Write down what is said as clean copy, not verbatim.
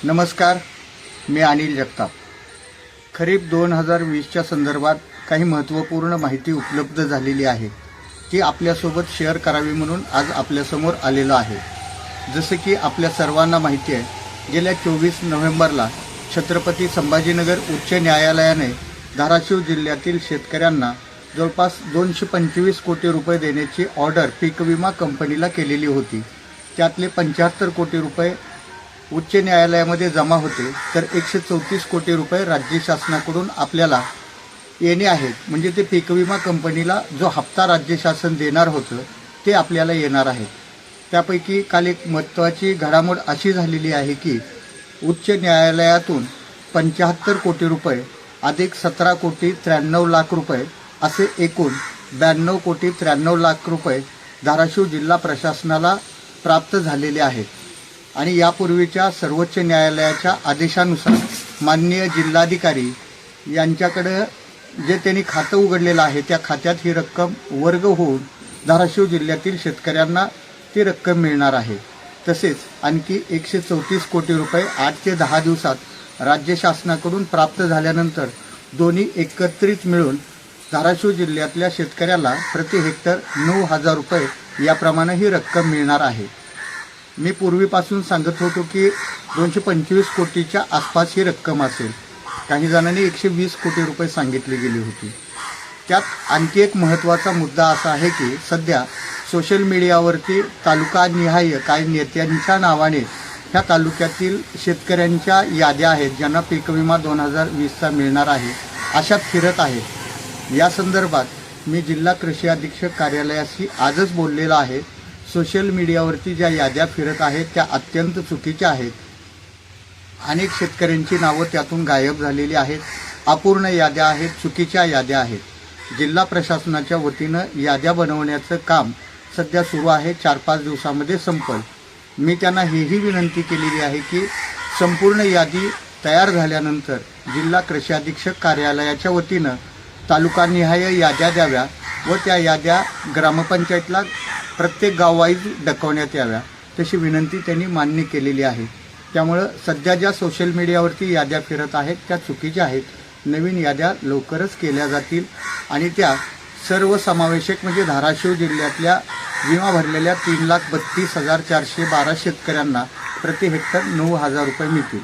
नमस्कार, मी अनिल जगताप। खरीप 2020च्या संदर्भात काही महत्त्वपूर्ण माहिती उपलब्ध झालेली आहे, ती आपल्यासोबत शेअर करावी म्हणून आज आपल्यासमोर आलेलो आहे। जसे की आपल्या सर्वांना माहिती आहे, गेल्या 24 नोव्हेंबरला छत्रपती संभाजीनगर उच्च न्यायालयाने धाराशिव जिल्ह्यातील शेतकऱ्यांना जवळपास 225 कोटी रुपये देण्याची ऑर्डर पीक विमा कंपनीला केलेली होती। त्यातले 75 कोटी रुपये उच्च न्यायालयामध्ये जमा होते, तर 134 कोटी रुपये राज्य शासनाकडून आपल्याला येणे आहेत। म्हणजे ते पीक विमा कंपनीला जो हप्ता राज्य शासन देणार होतं ते आपल्याला येणार आहे। त्यापैकी काल एक महत्त्वाची घडामोड अशी झालेली आहे की उच्च न्यायालयातून 75 कोटी रुपये अधिक 17 कोटी 93 लाख रुपये असे एकूण 92 कोटी 93 लाख रुपये धाराशिव जिल्हा प्रशासनाला प्राप्त झालेले आहेत। आणि यापूर्वीच्या सर्वोच्च न्यायालयाच्या आदेशानुसार माननीय जिल्हाधिकारी यांच्याकडे जे त्यांनी खातं उघडलेलं आहे त्या खात्यात ही रक्कम वर्ग होऊन धाराशिव जिल्ह्यातील शेतकऱ्यांना ती रक्कम मिळणार आहे। तसेच आणखी 134 कोटी रुपये 8 ते 10 दिवसात राज्य शासनाकडून प्राप्त झाल्यानंतर दोन्ही एकत्रित मिळून धाराशिव जिल्ह्यातल्या शेतकऱ्याला प्रति हेक्टर 9,000 रुपये याप्रमाणे ही रक्कम मिळणार आहे। मी पूर्वीपासून सांगत होतो की 225 कोटीच्या आसपास ही रक्कम असेल, काही जणांनी 120 कोटी रुपये सांगितली गेली होती। त्यात आणखी एक महत्त्वाचा मुद्दा असा आहे की सध्या सोशल मीडियावरती तालुकानिहाय काही नेत्यांच्या नावाने ह्या तालुक्यातील शेतकऱ्यांच्या याद्या आहेत ज्यांना पीक विमा 2020चा मिळणार आहे अशा फिरत आहेत। या संदर्भात मी जिल्हा कृषी अधीक्षक कार्यालयाशी आजच बोललेलो आहे। सोशल मीडियावरती ज्या याद्या फिरत आहेत त्या अत्यंत चुकीच्या आहेत। अनेक शेतकऱ्यांची नावं त्यातून गायब झालेली आहेत, अपूर्ण याद्या आहेत, चुकीच्या याद्या आहेत। जिल्हा प्रशासनाच्या वतीनं याद्या बनवण्याचं काम सध्या सुरू आहे, 4-5 दिवसामध्ये संपेल। मी त्यांना हेही विनंती केलेली आहे की संपूर्ण यादी तयार झाल्यानंतर जिल्हा कृषी अधीक्षक कार्यालयाच्या वतीनं तालुकानिहाय याद्या द्याव्या व त्या याद्या ग्रामपंचायतला प्रत्येक गाववाईज डकवण्यात याव्या, तशी विनंती त्यांनी मान्य केलेली आहे। त्यामुळं सध्या ज्या सोशल मीडियावरती याद्या फिरत आहेत त्या चुकीच्या आहेत। नवीन याद्या लवकरच केल्या जातील आणि त्या सर्वसमावेशक म्हणजे धाराशिव जिल्ह्यातल्या विमा भरलेल्या 3,32,412 शेतकऱ्यांना प्रति हेक्टर 9,000 रुपये मिळतील।